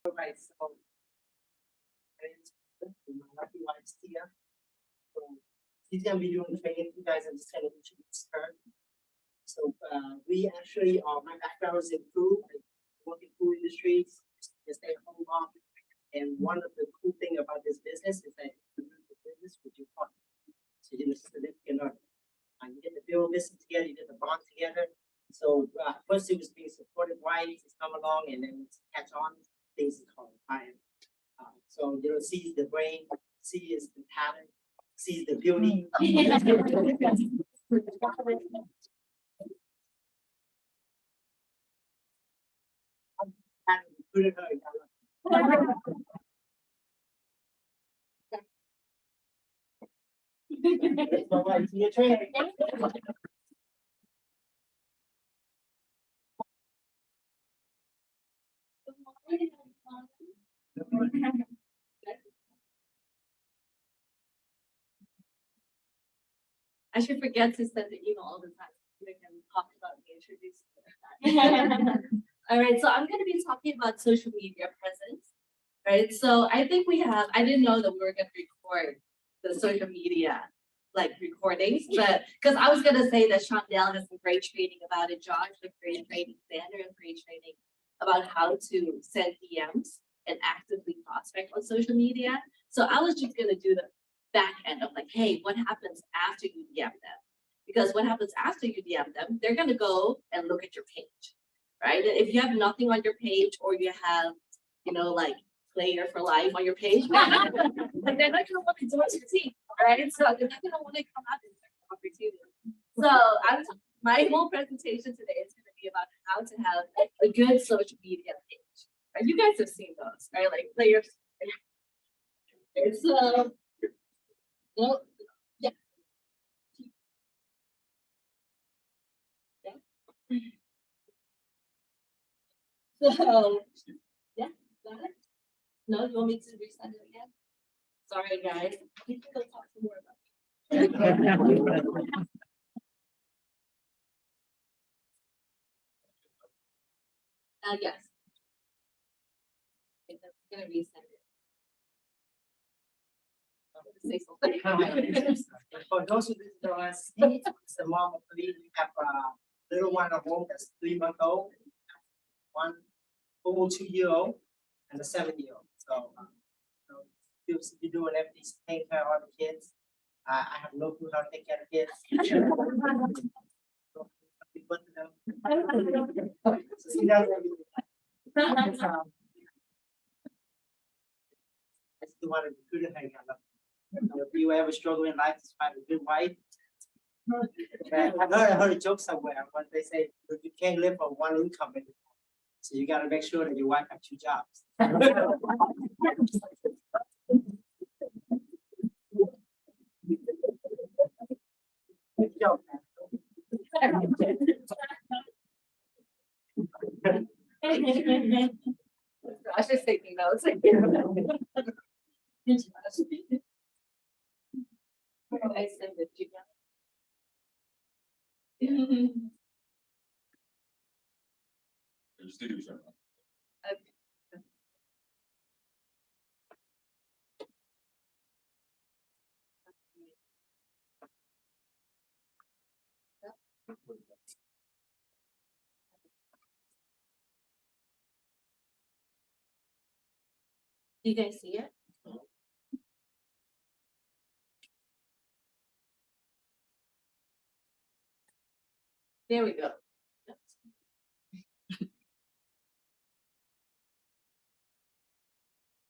Right, so my lucky wife's here. So she's gonna be doing training. You guys are just kind of introduce her. So we actually, my background is in food. I work in food industries, just stay at home mom. And one of the cool thing about this business is that you do the business with your partner. So you know, you get the bill business together, you get the bond together. So first it was being supported, wives it's come along, and then it's catch on. Things is called fire. So you know, sees the brain, sees the talent, sees the beauty. My wife's your trainer. I should forget to send the email all the time. We can talk about me, introduce. All right, so I'm going to be talking about social media presence. Right, so I think I didn't know that we were going to record the social media like recordings, but because I was going to say that Chandel has some great training about it, Josh has great training, Xander has great training about how to send DMs and actively prospect on social media. So I was just going to do the back end of like, hey, what happens after you DM them? Because what happens after you DM them, they're going to go and look at your page, right? And if you have nothing on your page or you have, like player for life on your page, like they're not going to want to join your team, right? So they're not going to want to come out and talk to you. So my whole presentation today is going to be about how to have a good social media page. Right? You guys have seen those, right? Like players. It's well, yeah. Yeah. So, yeah, got it? No, you want me to resend it again? Sorry, guys. We can go talk some more about it. Yes. Okay, that's gonna resend it. Say something. For those who didn't know us, it's the mom of three. We have a little one at home that's 3 months old, one almost 2-year-old, and a 7-year-old. So, you'll be doing everything, taking care of all the kids. I have no clue how to take care of kids. So she does everything. I still want to be good at hanging out. If you ever struggle in life to find a good wife, I heard a joke somewhere, but they say you can't live on one income anymore. So you got to make sure that your wife has 2 jobs. Good joke, I should taking notes. I send it to you. Just do something. Do you guys see it? There we go.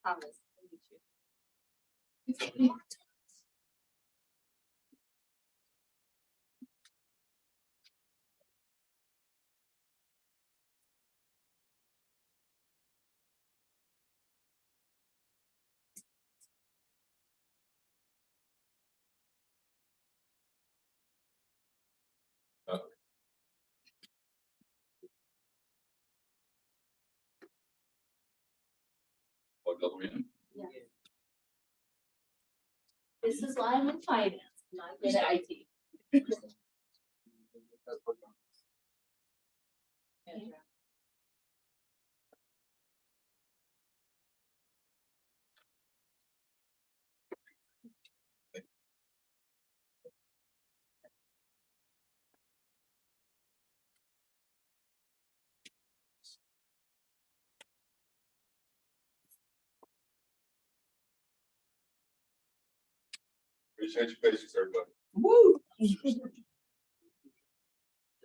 Thomas, let me choose. Plug double in. Yeah. This is why I'm in finance, not good at IT. We change your faces, everybody. Woo!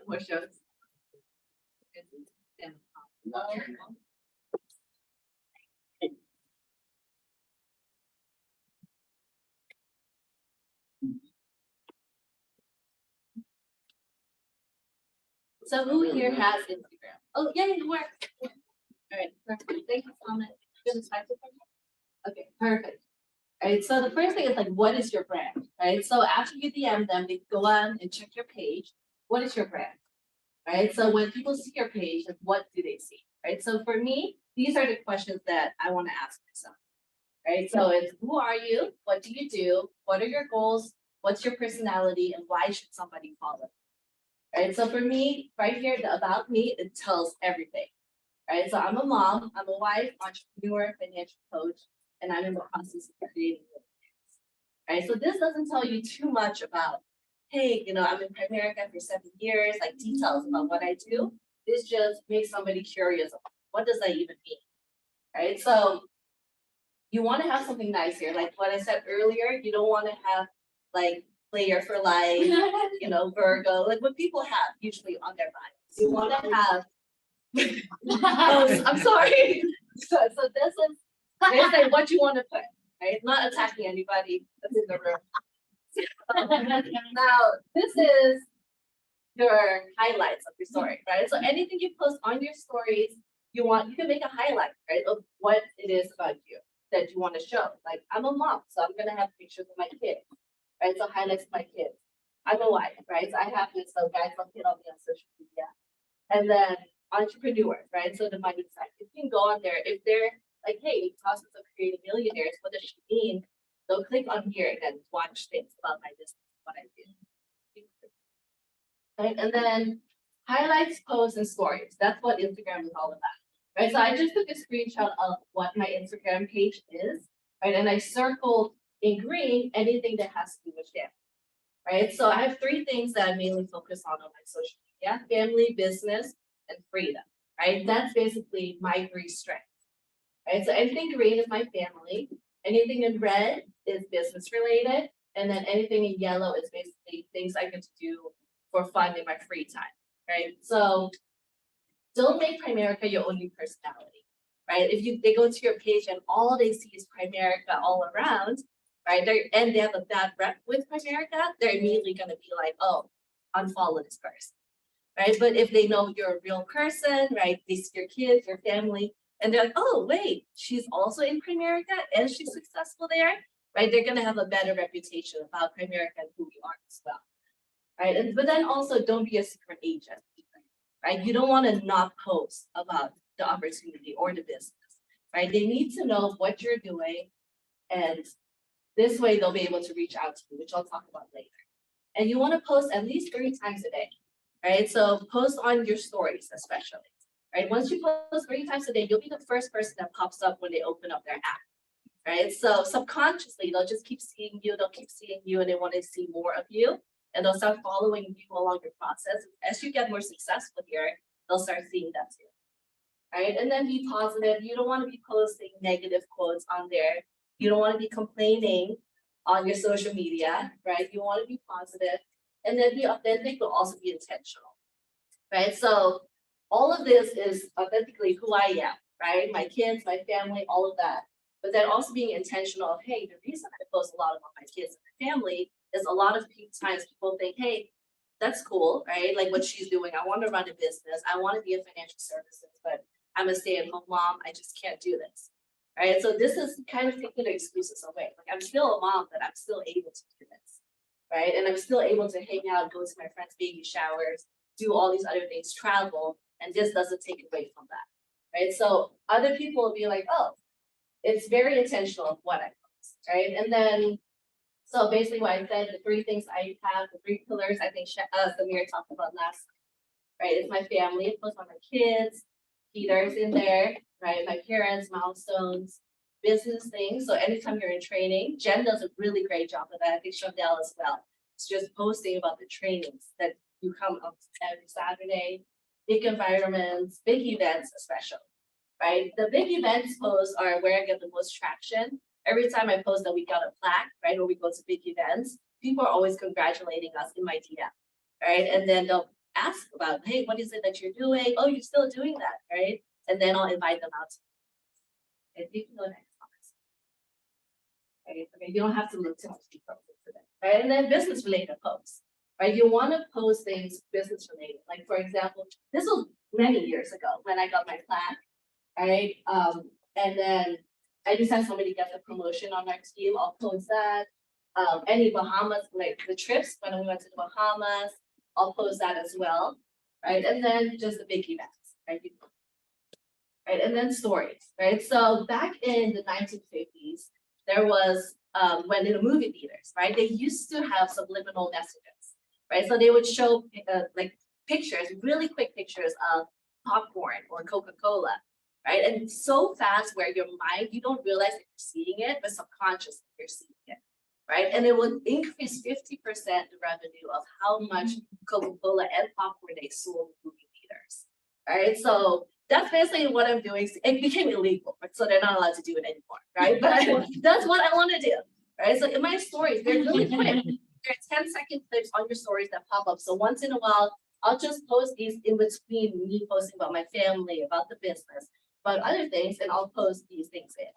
More shows. So who here has Instagram? Oh, yeah, it works. All right, perfect. Thank you, Thomas. Okay, perfect. All right, so the first thing is like, what is your brand? Right, so after you DM them, they go on and check your page. What is your brand? Right, so when people see your page, like, what do they see? Right, so for me, these are the questions that I want to ask myself. Right, so it's who are you? What do you do? What are your goals? What's your personality? And why should somebody follow? Right, so for me, right here, the about me, it tells everything. Right, so I'm a mom, I'm a wife, entrepreneur, financial coach, and I'm in the process of creating it. Right, so this doesn't tell you too much about, hey, I'm in Primerica for 7 years, like details about what I do. This just makes somebody curious about what does that even mean? Right, so you want to have something nice here, like what I said earlier. You don't want to have like player for life, Virgo, like what people have usually on their bodies. You want to have. Oh, I'm sorry. So this is basically what you want to put, right? Not attacking anybody that's in the room. Now, this is your highlights of your story, right? So anything you post on your stories, you can make a highlight, right, of what it is about you that you want to show. Like, I'm a mom, so I'm gonna have pictures of my kids, right? So highlights of my kids. I'm a wife, right? So I have this, so guys don't hit on me on social media. And then entrepreneur, right? So the money side. If you can go on there, if they're like, hey, process of creating millionaires, what does she mean? They'll click on here and then watch things about my business, what I do. Right? And then highlights, posts, and stories. That's what Instagram is all about. Right. So I just took a screenshot of what my Instagram page is, right? And I circled in green anything that has to do with family. Right. So I have 3 things that I mainly focus on my social media: family, business, and freedom. Right. That's basically my 3 strengths. Right. So anything green is my family, anything in red is business related, and then anything in yellow is basically things I get to do for fun in my free time. Right. So don't make Primerica your only personality, right? If they go to your page and all they see is Primerica all around, right? And they have a bad rep with Primerica, they're immediately gonna be like, oh, unfollow this person, right? But if they know you're a real person, right? They see your kids, your family, and they're like, oh, wait, she's also in Primerica and she's successful there, right? They're gonna have a better reputation about Primerica and who you are as well, right? But then also don't be a secret agent. Right? You don't want to not post about the opportunity or the business, right? They need to know what you're doing, and this way they'll be able to reach out to you, which I'll talk about later. And you want to post at least 3 times a day, right? So post on your stories, especially, right? Once you post 3 times a day, you'll be the first person that pops up when they open up their app, right? So subconsciously, they'll just keep seeing you, and they want to see more of you. And they'll start following you along your process. As you get more successful here, they'll start seeing that too. Right? And then be positive. You don't want to be posting negative quotes on there. You don't want to be complaining on your social media, right? You want to be positive. And then be authentic, but also be intentional. Right? So all of this is authentically who I am, right? My kids, my family, all of that. But then also being intentional of, hey, the reason I post a lot about my kids and my family is a lot of times people think, hey, that's cool, right? Like what she's doing. I want to run a business. I want to be in financial services, but I'm a stay-at-home mom. I just can't do this, right? So this is kind of taking the excuses away. Like I'm still a mom, but I'm still able to do this, right? And I'm still able to hang out, go to my friends' baby showers, do all these other things, travel, and this doesn't take away from that, right? So other people will be like, oh, it's very intentional of what I post, right? And then, so basically what I said, the 3 things I have, the 3 pillars I think Samir talked about last time, right? It's my family, of course, my kids, Peter's in there, right? My parents, milestones, business things. So anytime you're in training, Jen does a really great job of that. I think Chandel as well. It's just posting about the trainings that you come up every Saturday, big environments, big events especially, right? The big events posts are where I get the most traction. every time I post that we got a plaque, right, or we go to big events, people are always congratulating us in my DM, right? And then they'll ask about, hey, what is it that you're doing? Oh, you're still doing that, right? And then I'll invite them out. And you can go next. Right? Okay, you don't have to look too much deeper for that. Right? And then business related posts. Right? You want to post things business related. Like for example, this was many years ago when I got my plaque. Right? And then anytime somebody gets a promotion on our team, I'll post that. Any Bahamas, like the trips when we went to the Bahamas, I'll post that as well. Right? And then just the big events. Right? Right? And then stories. Right? So back in the 1950s, there was when in the movie theaters, right? They used to have subliminal messages, right? So they would show like pictures, really quick pictures of popcorn or Coca-Cola, right? And so fast where your mind, you don't realize that you're seeing it, but subconsciously you're seeing it, right? And it would increase 50% the revenue of how much Coca-Cola and popcorn they sold in movie theaters, right? So that's basically what I'm doing. It became illegal, so they're not allowed to do it anymore, right? But that's what I want to do, right? So in my stories, they're really quick. There are 10-second clips on your stories that pop up. So once in a while, I'll just post these in between me posting about my family, about the business, about other things, and I'll post these things in,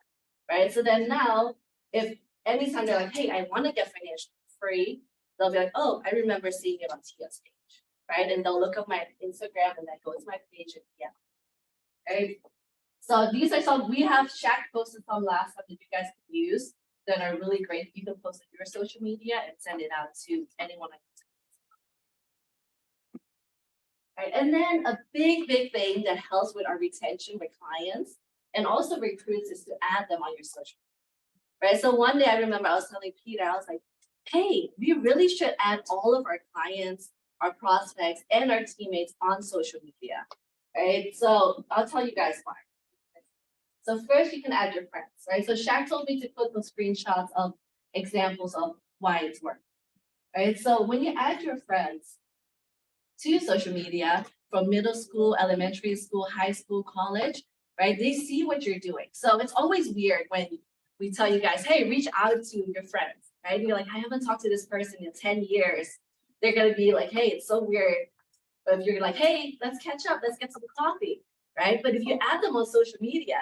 right? So then now, if anytime they're like, hey, I want to get financially free, they'll be like, oh, I remember seeing it on Tia's page, right? And they'll look up my Instagram and then go to my page and yeah. Right? So these are some, we have Shaq posted some last time that you guys can use that are really great. You can post it to your social media and send it out to anyone. Right? And then a big thing that helps with our retention with clients and also recruits is to add them on your social media. Right? So one day I remember I was telling Peter, I was like, hey, we really should add all of our clients, our prospects, and our teammates on social media. Right, so I'll tell you guys why. So first you can add your friends, right? So Shaq told me to put some screenshots of examples of why it's working, right? So when you add your friends to social media from middle school, elementary school, high school, college, right? They see what you're doing. So it's always weird when we tell you guys, hey, reach out to your friends, right? You're like, I haven't talked to this person in 10 years. They're gonna be like, hey, it's so weird. But if you're like, hey, let's catch up, let's get some coffee, right? But if you add them on social media,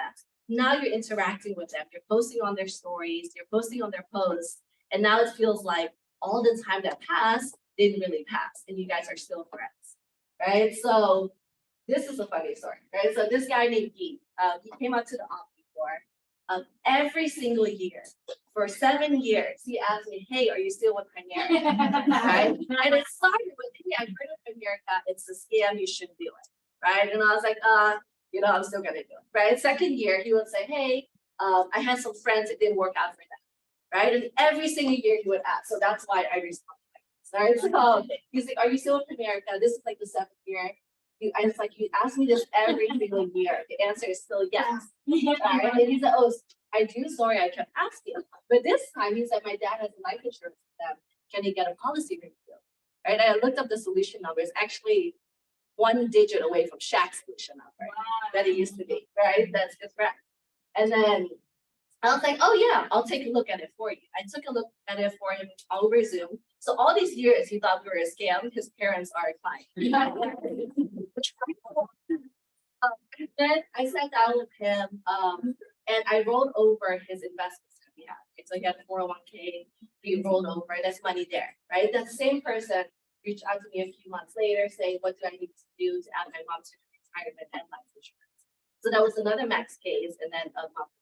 now you're interacting with them. You're posting on their stories, you're posting on their posts, and now it feels like all the time that passed didn't really pass, and you guys are still friends, right? So this is a funny story, right? So this guy named Guy, he came up to the office before. Every single year, for 7 years, he asked me, hey, are you still with Primerica? Right? And it started with, hey, I've heard of Primerica, it's a scam, you shouldn't do it, right? And I was like, I'm still gonna do it, right? Second year, he would say, hey, I had some friends, it didn't work out for them, right? And every single year he would ask, so that's why I responded like this, right? So he's like, are you still with Primerica? This is like the 7th year. I was like, you ask me this every single year. The answer is still yes. Right? And he said, oh, I do. Sorry, I kept asking. But this time he said, my dad has a life insurance with them. Can he get a policy review? Right? I looked up the solution number. It's actually 1 digit away from Shaq's solution number that it used to be. Right? That's correct. And then I was like, oh yeah, I'll take a look at it for you. I took a look at it for him over Zoom. So all these years he thought we were a scam. His parents are a client. Then I sat down with him and I rolled over his investments that we had. So he had 401k, we rolled over, that's money there, right? That same person reached out to me a few months later saying, what do I need to do to add my mom to retirement and life insurance? So that was another max case and then a month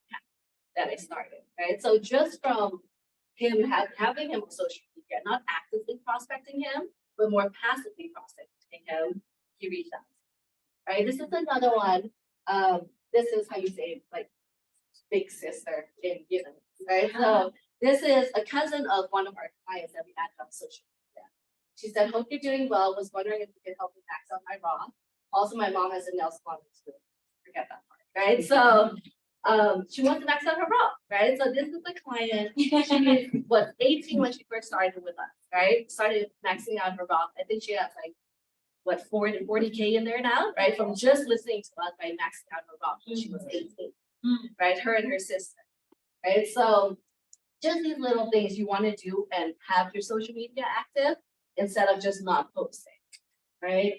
that I started, right? So just from him having him on social media, not actively prospecting him, but more passively prospecting him, he reached out. Right, this is another one. This is how you say like big sister in Vietnamese, right? So this is a cousin of one of our clients that we added on social media. She said, hope you're doing well. Was wondering if you could help me max out my Roth. Also, my mom has a nail salon too. Forget that part, right? So she wants to max out her Roth, right? So this is the client. She was 18 when she first started with us, right? Started maxing out her Roth. I think she has like 40K in there now, right? From just listening to us by maxing out her Roth when she was 18, right? Her and her sister, right? So just these little things you want to do and have your social media active instead of just not posting, right?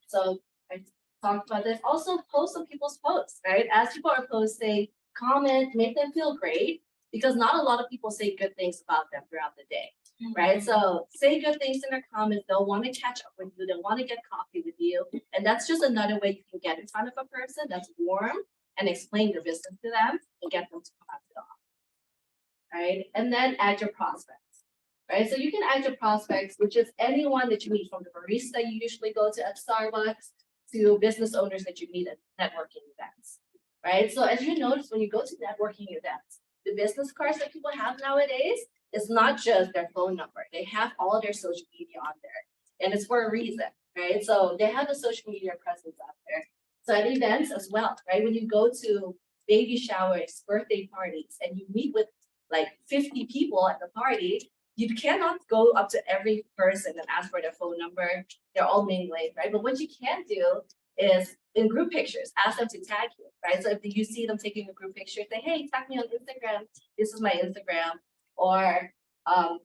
So I talked about this. Also post on people's posts, right? As people are posting, comment, make them feel great because not a lot of people say good things about them throughout the day, right? So say good things in their comments. They'll want to catch up with you. They'll want to get coffee with you. And that's just another way you can get in front of a person that's warm and explain your business to them and get them to come out to the office, right? And then add your prospects, right? So you can add your prospects, which is anyone that you meet, from the barista you usually go to at Starbucks to business owners that you meet at networking events, right? So as you notice, when you go to networking events, the business cards that people have nowadays is not just their phone number. They have all their social media on there, and it's for a reason, right? So they have a social media presence out there. So at events as well, right? When you go to baby showers, birthday parties, and you meet with like 50 people at the party, you cannot go up to every person and ask for their phone number. They're all mingling, right? But what you can do is in group pictures, ask them to tag you, right? So if you see them taking a group picture, say, hey, tag me on Instagram. This is my Instagram. Or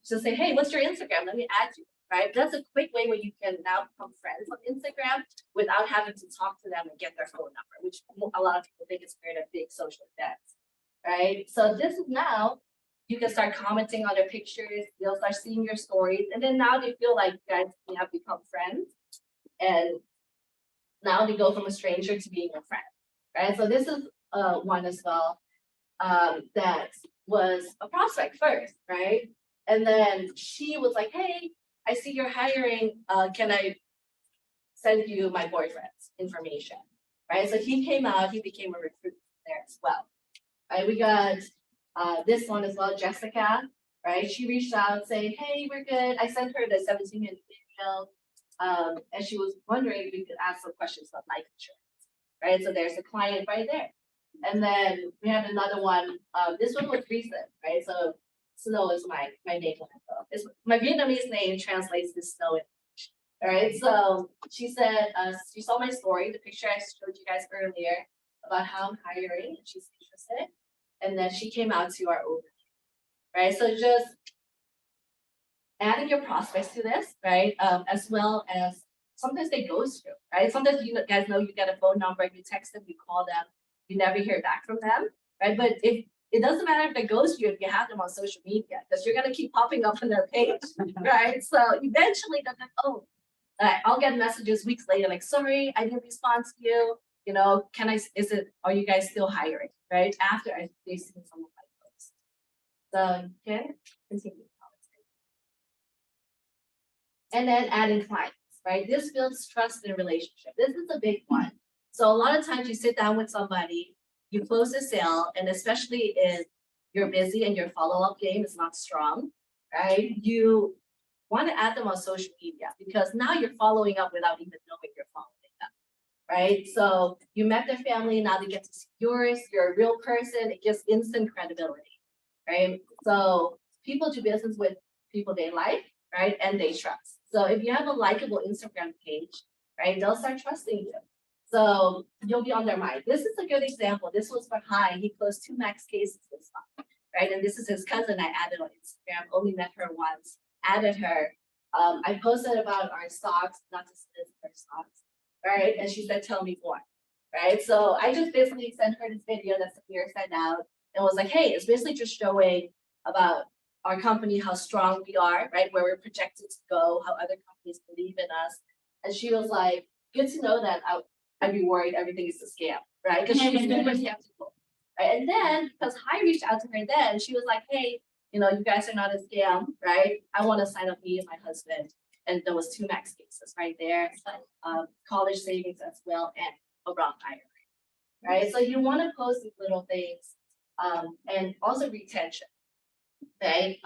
just say, hey, what's your Instagram? Let me add you, right? That's a quick way where you can now become friends on Instagram without having to talk to them and get their phone number, which a lot of people think is weird at big social events, right? So this is now, you can start commenting on their pictures, they'll start seeing your stories, and then now they feel like you guys have become friends, and now they go from a stranger to being a friend, right? So this is one as well that was a prospect first, right? And then she was like, hey, I see you're hiring, can I send you my boyfriend's information, right? So he came out, he became a recruiter there as well, right? We got this one as well, Jessica, right? She reached out saying, hey, we're good. I sent her the 17-minute video. And she was wondering if we could ask some questions about life insurance, right? So there's a client right there. And then we have another one. This one was recent, right? So Snow is my name. It's my Vietnamese name translates to snow in English. All right. So she said she saw my story, the picture I showed you guys earlier about how I'm hiring, and she's interested. And then she came out to our overview, right? So just adding your prospects to this, right? As well as sometimes they ghost you, right? Sometimes you guys know you get a phone number, you text them, you call them, you never hear back from them, right? But if it doesn't matter if they ghost you if you have them on social media, because you're gonna keep popping up on their page, right? So eventually they're like, oh, I'll get messages weeks later, like, sorry, I didn't respond to you. You know, are you guys still hiring, right? After they've seen some of my posts. So, okay, continue. And then adding clients, right? This builds trust in a relationship. This is a big one. So a lot of times you sit down with somebody, you close a sale, and especially if you're busy and your follow-up game is not strong, right? You want to add them on social media because now you're following up without even knowing you're following up, right? So you met their family, now they get to see yours, you're a real person, it gives instant credibility, right? So people do business with people they like, right? And they trust. So if you have a likable Instagram page, right, they'll start trusting you. So you'll be on their mind. This is a good example. This was for Hai. He closed 2 max cases this month, right? And this is his cousin I added on Instagram, only met her once, added her. I posted about our stocks, not to list her stocks, right? And she said, tell me more, right? So I just basically sent her this video that Samir sent out and was like, hey, it's basically just showing about our company, how strong we are, right? Where we're projected to go, how other companies believe in us. And she was like, good to know that I'd be worried everything is a scam, right? Because she was super skeptical, right? And then because Hai reached out to her then, she was like, hey, you know, you guys are not a scam, right? I want to sign up me and my husband. And there was 2 max cases right there, college savings as well, and a Roth IRA, right? So you want to post these little things, and also retention. Okay,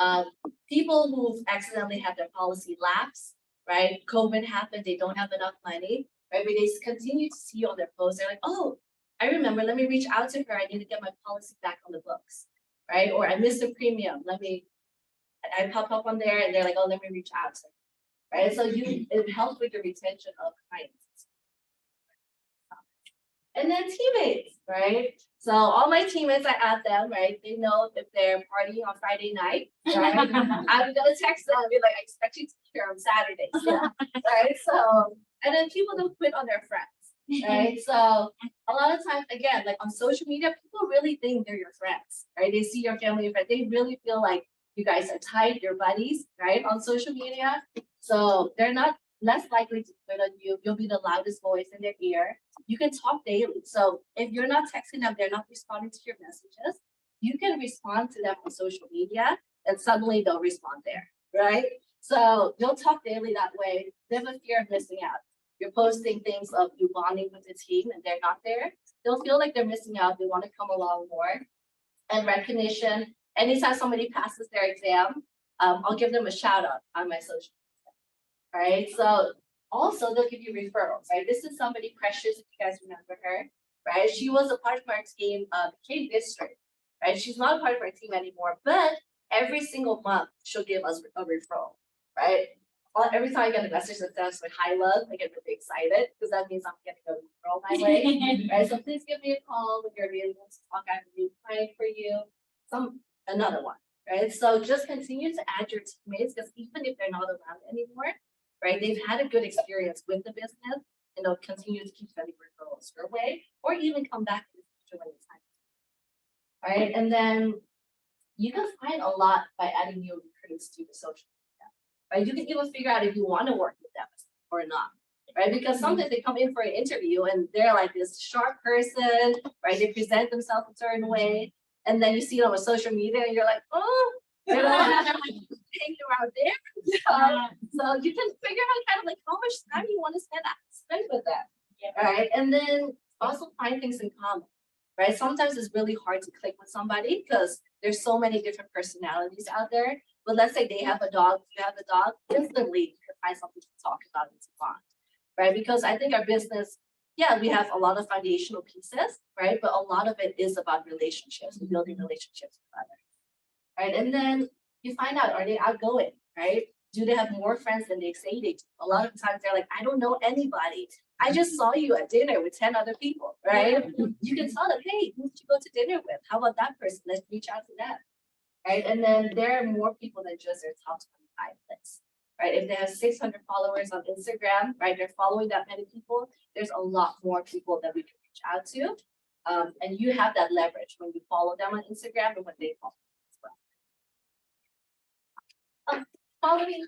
people who've accidentally had their policy lapse, right? COVID happened, they don't have enough money, right? But they continue to see you on their posts. They're like, oh, I remember, let me reach out to her. I need to get my policy back on the books, right? Or I missed a premium. I pop up on there and they're like, oh, let me reach out to her, right? So it helps with the retention of clients. And then teammates, right? So all my teammates, I add them, right? They know if they're partying on Friday night, right? I'm gonna text them and be like, I expect you to be here on Saturdays, right? So, and then people don't quit on their friends, right? So a lot of times, again, like on social media, people really think they're your friends, right? They see your family and friends. They really feel like you guys are tight, you're buddies, right? On social media. So they're not less likely to quit on you. You'll be the loudest voice in their ear. You can talk daily. So if you're not texting them, they're not responding to your messages. You can respond to them on social media and suddenly they'll respond there, right? So you'll talk daily that way. They have a fear of missing out. You're posting things of you bonding with the team and they're not there. They'll feel like they're missing out. They want to come along more. And recognition, anytime somebody passes their exam, I'll give them a shout out on my social media, right? So also they'll give you referrals, right? This is somebody Precious, if you guys remember her, right? She was a part of our team, became district, right? She's not a part of our team anymore, but every single month she'll give us a referral, right? Every time I get a message that says like hi love, I get really excited because that means I'm getting a referral my way, right? So please give me a call when you're available to talk. I have a new client for you, another one, right? So just continue to add your teammates because even if they're not around anymore, right? They've had a good experience with the business and they'll continue to keep sending referrals your way or even come back in the future when it's time. Right? And then you can find a lot by adding new recruits to the social media. Right? You can even figure out if you want to work with them or not. Right? Because sometimes they come in for an interview and they're like this sharp person, right? They present themselves a certain way. And then you see them on social media and you're like, oh, you know, hang around there. So you can figure out kind of like how much time you want to spend with them. Yeah. Right. And then also find things in common. Right. Sometimes it's really hard to click with somebody because there's so many different personalities out there. But let's say they have a dog, you have a dog, instantly you can find something to talk about and to bond. Right. Because I think our business, yeah, we have a lot of foundational pieces, right? But a lot of it is about relationships and building relationships with others. Right. And then you find out, are they outgoing, right? Do they have more friends than they say they do? A lot of times they're like, I don't know anybody. I just saw you at dinner with 10 other people, right? You can tell them, hey, who did you go to dinner with? How about that person? Let's reach out to them, right? And then there are more people than just their top 25 list, right? If they have 600 followers on Instagram, right, they're following that many people, there's a lot more people that we can reach out to. And you have that leverage when you follow them on Instagram and when they follow you as well. Follow me.